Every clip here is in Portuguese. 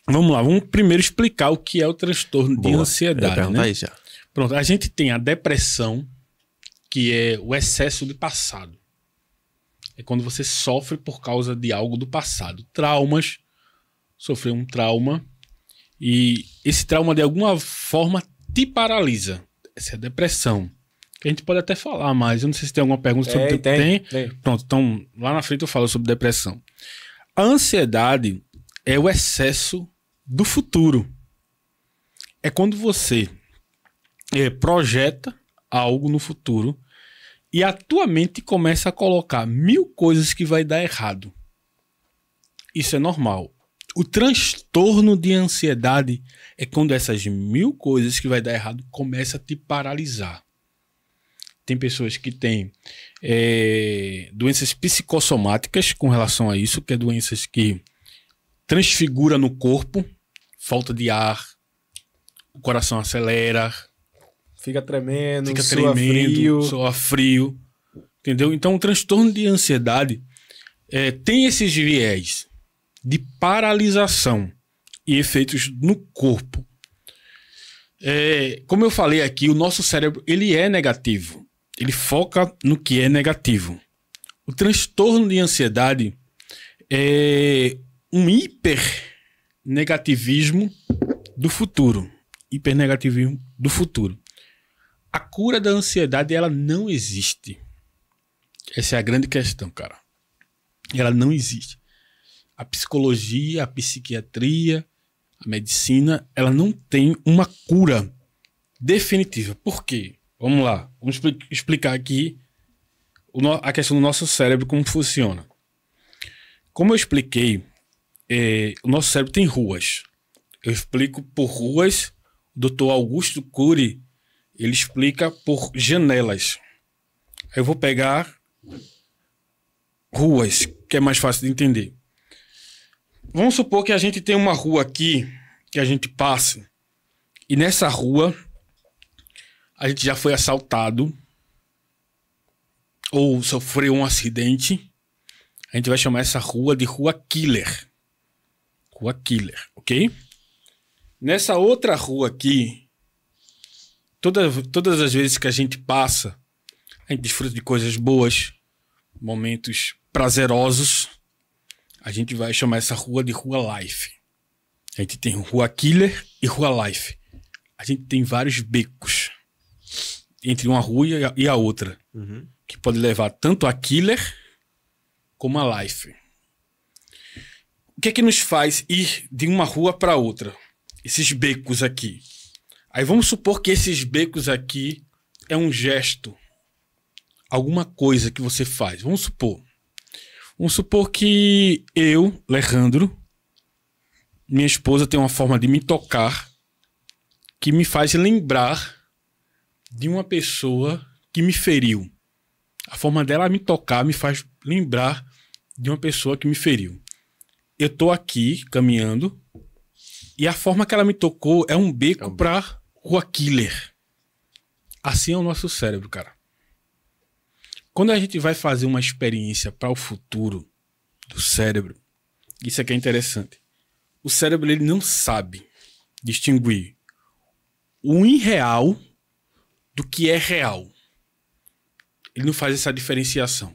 Vamos lá, vamos primeiro explicar o que é o transtorno de Boa. ansiedade, né? Aí já. Pronto, a gente tem a depressão, que é o excesso de passado. É quando você sofre por causa de algo do passado. Traumas, sofreu um trauma e esse trauma de alguma forma te paralisa. Essa é a depressão. Que a gente pode até falar mais. Eu não sei se tem alguma pergunta sobre... Tem. Pronto, então lá na frente eu falo sobre depressão. A ansiedade é o excesso do futuro. É quando você projeta algo no futuro e a tua mente começa a colocar 1000 coisas que vai dar errado. Isso é normal. O transtorno de ansiedade é quando essas 1000 coisas que vai dar errado começa a te paralisar. Tem pessoas que têm doenças psicossomáticas com relação a isso, que é doenças que transfigura no corpo, falta de ar, o coração acelera, Fica tremendo, soa frio, entendeu? Então o transtorno de ansiedade tem esses viés de paralisação e efeitos no corpo. Como eu falei aqui, o nosso cérebro ele é negativo, ele foca no que é negativo. O transtorno de ansiedade é um hipernegativismo do futuro. Hipernegativismo do futuro. A cura da ansiedade, ela não existe. Essa é a grande questão, cara. Ela não existe. A psicologia, a psiquiatria, a medicina, ela não tem uma cura definitiva. Por quê? Vamos lá. Vamos explicar aqui a questão do nosso cérebro, como funciona. Como eu expliquei, o nosso cérebro tem ruas. Eu explico por ruas. O Dr. Augusto Cury, ele explica por janelas. Eu vou pegar ruas, que é mais fácil de entender. Vamos supor que a gente tem uma rua aqui, que a gente passa, e nessa rua a gente já foi assaltado ou sofreu um acidente. A gente vai chamar essa rua de Rua Killer. Rua Killer, ok? Nessa outra rua aqui, todas as vezes que a gente passa, a gente desfruta de coisas boas, momentos prazerosos. A gente vai chamar essa rua de Rua Life. A gente tem Rua Killer e Rua Life. A gente tem vários becos entre uma rua e a outra, que pode levar tanto a Killer como a Life. O que é que nos faz ir de uma rua para outra? Esses becos aqui. Aí vamos supor que esses becos aqui é um gesto, alguma coisa que você faz. Vamos supor que eu, Alejandro, minha esposa, tem uma forma de me tocar que me faz lembrar de uma pessoa que me feriu. A forma dela me tocar me faz lembrar de uma pessoa que me feriu. Eu tô aqui caminhando e a forma que ela me tocou é um beco pra Rua Killer. Assim é o nosso cérebro, cara. Quando a gente vai fazer uma experiência para o futuro do cérebro, isso aqui é interessante. O cérebro ele não sabe distinguir o irreal do que é real. Ele não faz essa diferenciação.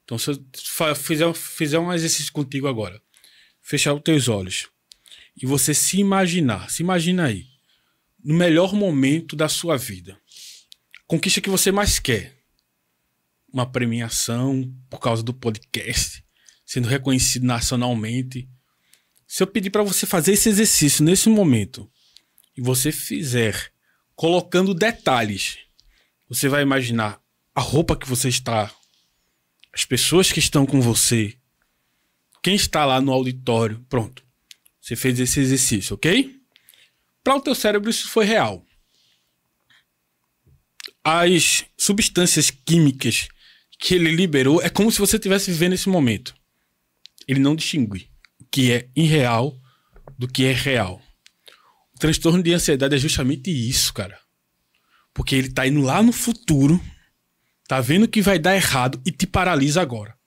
Então, se eu fizer um exercício contigo agora, fechar os teus olhos e você se imagina aí, no melhor momento da sua vida, conquista que você mais quer, uma premiação por causa do podcast, sendo reconhecido nacionalmente. Se eu pedir para você fazer esse exercício nesse momento e você fizer colocando detalhes, você vai imaginar a roupa que você está, as pessoas que estão com você, quem está lá no auditório. Pronto. Você fez esse exercício, ok? Para o teu cérebro isso foi real. As substâncias químicas que ele liberou é como se você estivesse vivendo esse momento. Ele não distingue o que é irreal do que é real. O transtorno de ansiedade é justamente isso, cara. Porque ele tá indo lá no futuro, tá vendo que vai dar errado e te paralisa agora.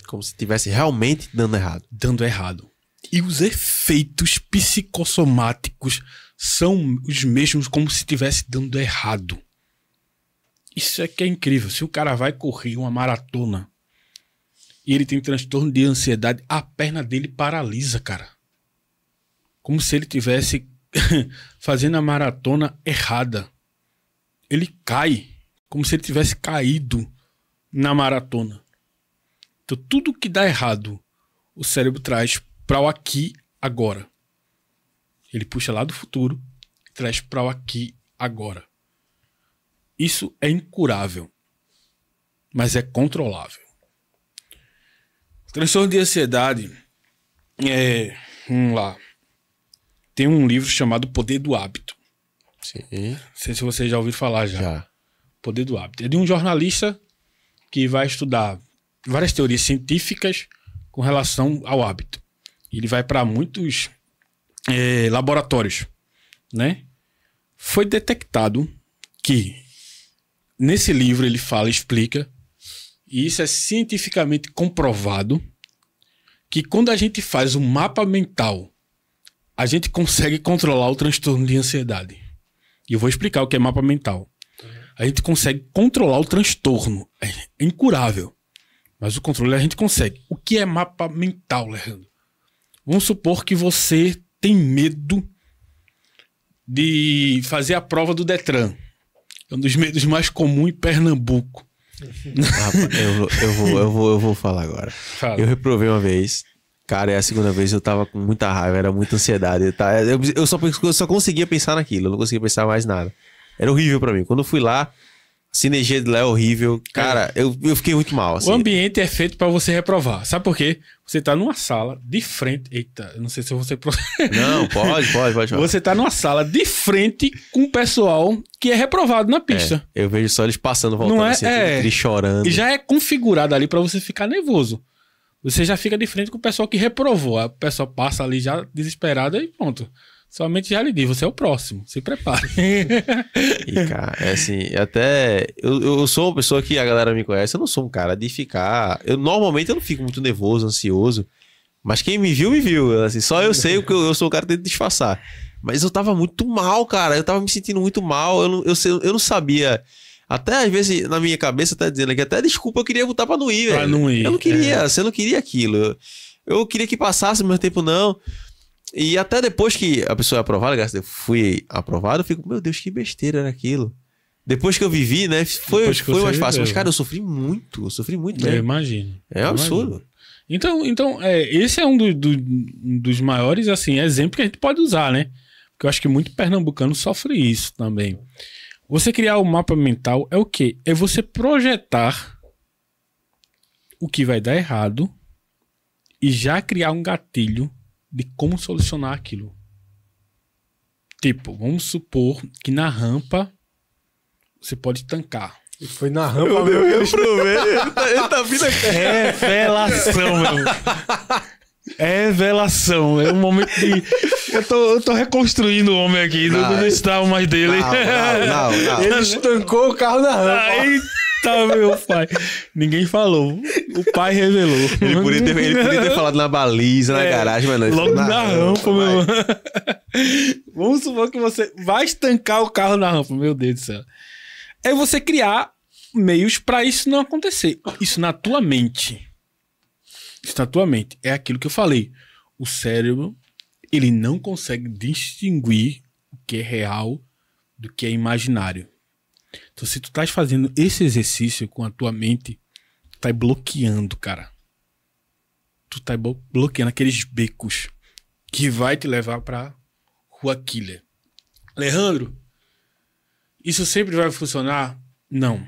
Como se estivesse realmente dando errado. Dando errado. E os efeitos psicossomáticos são os mesmos, como se estivesse dando errado. Isso é que é incrível. Se o cara vai correr uma maratona e ele tem transtorno de ansiedade, a perna dele paralisa, cara. Como se ele tivesse fazendo a maratona errada. Ele cai, como se ele tivesse caído na maratona. Então, tudo que dá errado, o cérebro traz para o aqui, agora. Ele puxa lá do futuro e traz para o aqui, agora. Isso é incurável, mas é controlável. Transtorno de ansiedade vamos lá. Tem um livro chamado Poder do Hábito. Sim. Não sei se você já ouviu falar Já. Poder do Hábito. É de um jornalista que vai estudar várias teorias científicas com relação ao hábito. Ele vai para muitos laboratórios, né? Foi detectado que nesse livro ele fala, explica, e isso é cientificamente comprovado, que quando a gente faz um mapa mental, a gente consegue controlar o transtorno de ansiedade. E eu vou explicar o que é mapa mental. A gente consegue controlar o transtorno. É incurável. Mas o controle a gente consegue. O que é mapa mental, Leandro? Vamos supor que você tem medo de fazer a prova do Detran. É um dos medos mais comuns em Pernambuco. Eu vou falar agora. Fala. Eu reprovei uma vez. Cara, é a segunda vez eu tava com muita raiva, era muita ansiedade. Eu só conseguia pensar naquilo, eu não conseguia pensar mais nada. Era horrível pra mim. Quando eu fui lá, a sinergia de lá é horrível. Cara, eu fiquei muito mal. Assim. O ambiente é feito pra você reprovar. Sabe por quê? Você tá numa sala de frente. Eita, eu não sei se você. Não, pode falar. Você tá numa sala de frente com o pessoal que é reprovado na pista. Eu vejo só eles passando, voltando, Não é? assim, eles chorando. E já é configurado ali pra você ficar nervoso. Você já fica de frente com o pessoal que reprovou. A pessoa passa ali já desesperada e pronto. Somente já lhe diz, você é o próximo. Se prepare. E, cara, é assim, até... Eu sou uma pessoa que a galera me conhece, eu não sou um cara de ficar... Normalmente eu não fico muito nervoso, ansioso. Mas quem me viu. Assim, só eu sei o que eu sou o cara que tenta disfarçar. Mas eu tava muito mal, cara. Eu tava me sentindo muito mal. Eu não sabia... Até às vezes na minha cabeça tá dizendo que até desculpa eu queria botar pra não ir, velho. Pra não ir. Eu não queria, você não queria aquilo. Eu queria que passasse, ao mesmo tempo não. E até depois que a pessoa é aprovada, graças a Deus, fui aprovado, eu fico, meu Deus, que besteira era aquilo. Depois que eu vivi, né, foi mais fácil. Mas, cara, eu sofri muito mesmo. Eu imagino. É um absurdo. Então esse é um dos maiores, assim, exemplos que a gente pode usar, né? Porque eu acho que muito pernambucano sofre isso também. Você criar o mapa mental é o quê? É você projetar o que vai dar errado e já criar um gatilho de como solucionar aquilo. Tipo, vamos supor que na rampa você pode tancar. E foi na rampa Eu reprovei. Ele tá vindo aqui. Revelação, meu. É revelação. É um momento de... Eu tô reconstruindo o homem aqui, dos traumas dele. Não. Ele estancou o carro na rampa. Eita, meu pai. Ninguém falou. O pai revelou. Ele podia ter falado na baliza, na garagem, mas não. Logo na rampa, meu. Vamos supor que você vai estancar o carro na rampa. Meu Deus do céu. É você criar meios pra isso não acontecer. Isso na tua mente. É aquilo que eu falei. O cérebro, ele não consegue distinguir o que é real do que é imaginário. Então, se tu estás fazendo esse exercício com a tua mente, tu tá bloqueando, cara. Tu tá bloqueando aqueles becos que vai te levar pra Rua Killer. Alejandro, isso sempre vai funcionar? Não.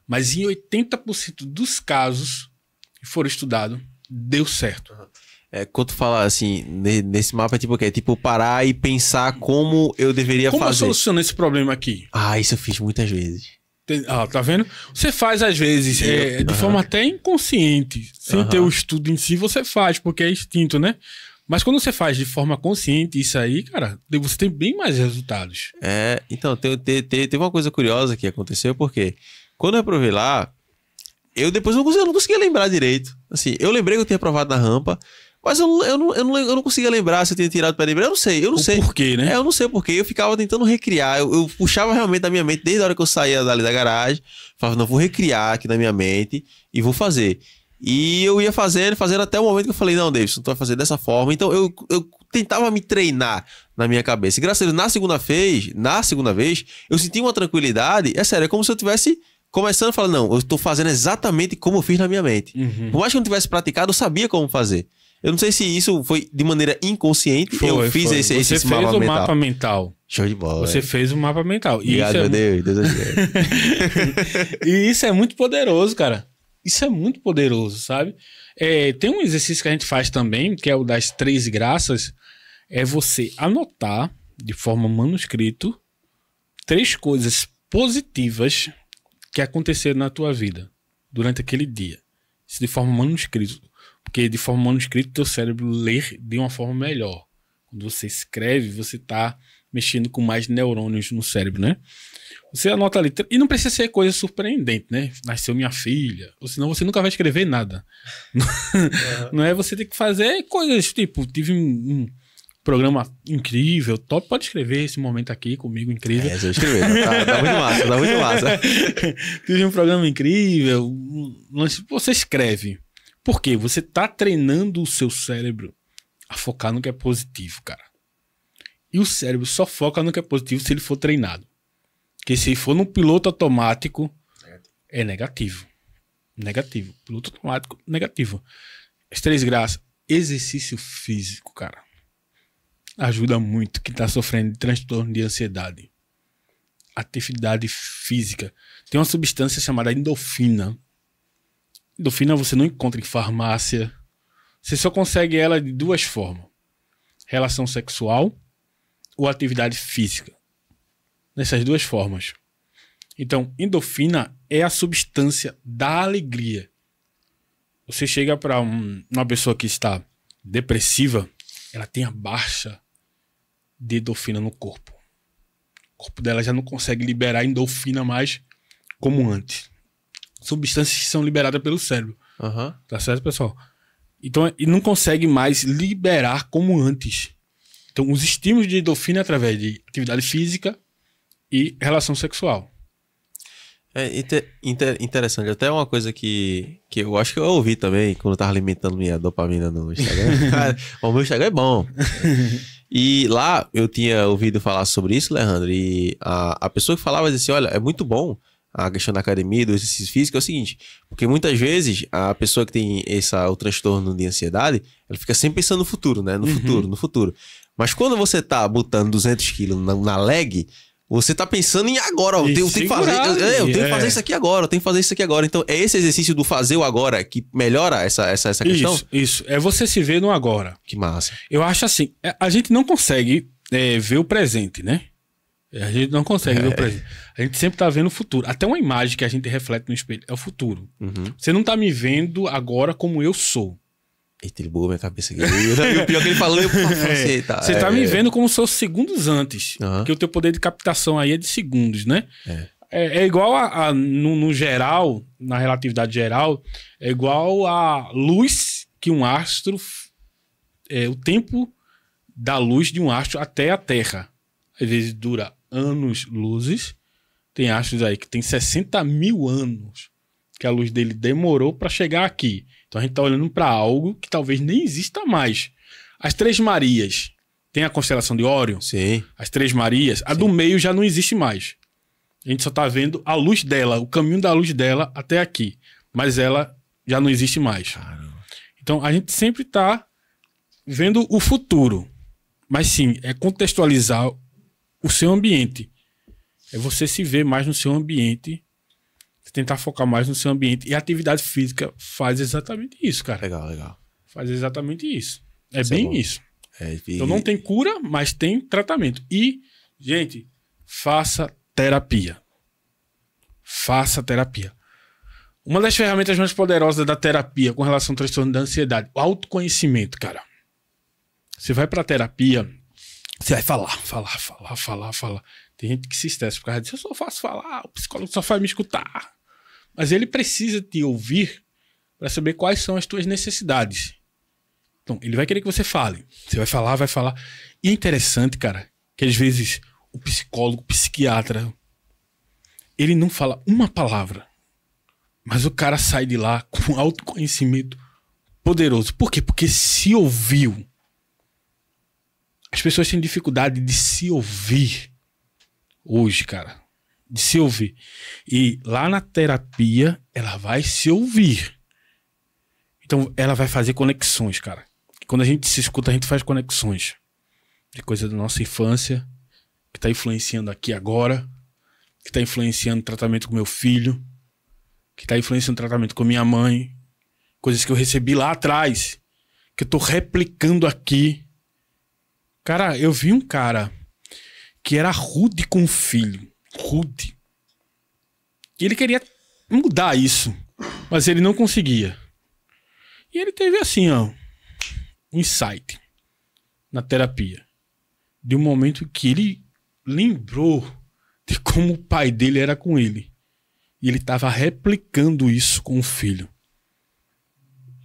Mas em 80% dos casos que foram estudados, deu certo. Quando tu fala assim, nesse mapa é tipo o quê? Tipo parar e pensar como eu deveria fazer. Como eu soluciono esse problema aqui? Isso eu fiz muitas vezes. Tá vendo? Você faz às vezes de forma até inconsciente. Sem ter o estudo em si, você faz, porque é instinto, né? Mas quando você faz de forma consciente isso aí, cara, você tem bem mais resultados. Então, teve uma coisa curiosa que aconteceu, porque quando eu aprovei lá, eu depois não conseguia lembrar direito. Assim, eu lembrei que eu tinha aprovado na rampa, Mas eu não conseguia lembrar se eu tinha tirado o pé de meia. Eu não sei. Por quê, né? Eu não sei porquê. Eu ficava tentando recriar. Eu puxava realmente da minha mente, desde a hora que eu saía dali da garagem. Falava, não, vou recriar aqui na minha mente e vou fazer. E eu ia fazendo até o momento que eu falei, não, Davidson, tu vai fazer dessa forma. Então eu tentava me treinar na minha cabeça. E graças a Deus, na segunda vez, eu senti uma tranquilidade. É sério, é como se eu tivesse começando a falar, não, eu tô fazendo exatamente como eu fiz na minha mente. Por mais que eu não tivesse praticado, eu sabia como fazer. Eu não sei se isso foi de maneira inconsciente. Eu fiz esse Você fez o mapa mental. Show de bola. Você fez o mapa mental. Obrigado, meu Deus. Deus ajude. E isso é muito poderoso, cara. Isso é muito poderoso, sabe? Tem um exercício que a gente faz também, que é o das 3 graças. É você anotar, de forma manuscrito, 3 coisas positivas que aconteceram na tua vida durante aquele dia. Isso de forma manuscrita. Porque de forma manuscrita, teu cérebro lê de uma forma melhor. Quando você escreve, você tá mexendo com mais neurônios no cérebro, né? Você anota ali. E não precisa ser coisa surpreendente, né? Nasceu minha filha. Ou senão você nunca vai escrever nada. Não é? Você tem que fazer coisas tipo, tive um programa incrível, top, pode escrever esse momento aqui comigo, incrível. Eu escrever, tá muito massa. Tive um programa incrível, você escreve. Por quê? Você tá treinando o seu cérebro a focar no que é positivo, cara. E o cérebro só foca no que é positivo se ele for treinado. Porque se for no piloto automático, é negativo. Negativo. Piloto automático, negativo. As 3 graças. Exercício físico, cara. Ajuda muito quem tá sofrendo de transtorno de ansiedade. Atividade física. Tem uma substância chamada endorfina. Endorfina você não encontra em farmácia. Você só consegue ela de 2 formas. Relação sexual ou atividade física. Nessas 2 formas. Então, endorfina é a substância da alegria. Você chega para uma pessoa que está depressiva, ela tem a baixa de endorfina no corpo. O corpo dela já não consegue liberar endorfina mais como antes. Substâncias que são liberadas pelo cérebro. Tá certo, pessoal? Então, e não consegue mais liberar como antes. Então, os estímulos de endorfina é através de atividade física e relação sexual. Interessante. Até uma coisa que eu acho que eu ouvi também quando eu tava alimentando minha dopamina no Instagram. O meu Instagram é bom. E lá eu tinha ouvido falar sobre isso, Leandro, e a pessoa que falava disse assim, olha, é muito bom a questão da academia, do exercício físico, é o seguinte, porque muitas vezes a pessoa que tem o transtorno de ansiedade, ela fica sempre pensando no futuro, né? No futuro. Mas quando você tá botando 200 quilos na leg, você tá pensando em agora, eu tenho que fazer isso aqui agora, eu tenho que fazer isso aqui agora. Então é esse exercício do fazer o agora que melhora essa questão? Isso. É você se ver no agora. Que massa. Eu acho assim, a gente não consegue ver o presente, né? A gente não consegue ver o presente. A gente sempre tá vendo o futuro. Até uma imagem que a gente reflete no espelho é o futuro. Você não tá me vendo agora como eu sou. Eita, ele bugou minha cabeça aqui. E o pior que ele falou, eu falei, você tá me vendo como se fosse segundos antes. Porque o teu poder de captação aí é de segundos, né? É igual no geral, na relatividade geral, é igual a luz que um astro... o tempo da luz de um astro até a Terra. Às vezes dura anos-luzes. Tem astros aí que tem 60 mil anos que a luz dele demorou para chegar aqui. Então a gente está olhando para algo que talvez nem exista mais. As 3 Marias. Tem a constelação de Órion? Sim. As 3 Marias. A do meio já não existe mais. A gente só está vendo a luz dela, o caminho da luz dela até aqui. Mas ela já não existe mais. Caramba. Então a gente sempre está vendo o futuro. Mas sim, é contextualizar o seu ambiente. É você se ver mais no seu ambiente. Tentar focar mais no seu ambiente. E a atividade física faz exatamente isso, cara. Legal. Faz exatamente isso. É bem isso. Então não tem cura, mas tem tratamento. E, gente, faça terapia. Faça terapia. Uma das ferramentas mais poderosas da terapia com relação ao transtorno da ansiedade, o autoconhecimento, cara. Você vai pra terapia, você vai falar. Tem gente que se estressa por causa disso. Eu só faço falar, o psicólogo só faz me escutar. Mas ele precisa te ouvir para saber quais são as tuas necessidades. Então, ele vai querer que você fale. Você vai falar, vai falar. E é interessante, cara, que às vezes o psicólogo, o psiquiatra, ele não fala uma palavra, mas o cara sai de lá com um autoconhecimento poderoso. Por quê? Porque se ouviu. As pessoas têm dificuldade de se ouvir hoje, cara. De se ouvir. E lá na terapia, ela vai se ouvir. Então, ela vai fazer conexões, cara. Quando a gente se escuta, a gente faz conexões. De coisa da nossa infância, que tá influenciando aqui agora, que tá influenciando o tratamento com meu filho, que tá influenciando o tratamento com minha mãe, coisas que eu recebi lá atrás, que eu tô replicando aqui. Cara, eu vi um cara que era rude com o filho. Rude. E ele queria mudar isso, mas ele não conseguia. E ele teve assim, ó, um insight na terapia. De um momento que ele lembrou de como o pai dele era com ele. E ele estava replicando isso com o filho.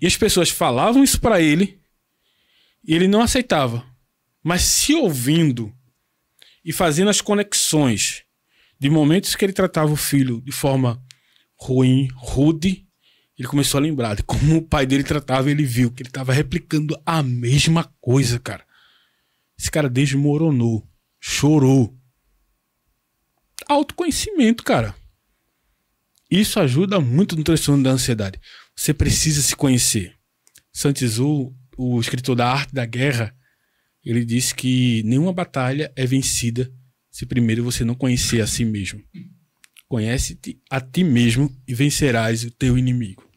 E as pessoas falavam isso para ele e ele não aceitava. Mas se ouvindo e fazendo as conexões de momentos que ele tratava o filho de forma ruim, rude, ele começou a lembrar de como o pai dele tratava e ele viu que ele estava replicando a mesma coisa, cara. Esse cara desmoronou, chorou. Autoconhecimento, cara. Isso ajuda muito no transtorno da ansiedade. Você precisa se conhecer. Sun Tzu, o escritor da Arte da Guerra, ele disse que nenhuma batalha é vencida se primeiro você não conhecer a si mesmo. Conhece-te a ti mesmo e vencerás o teu inimigo.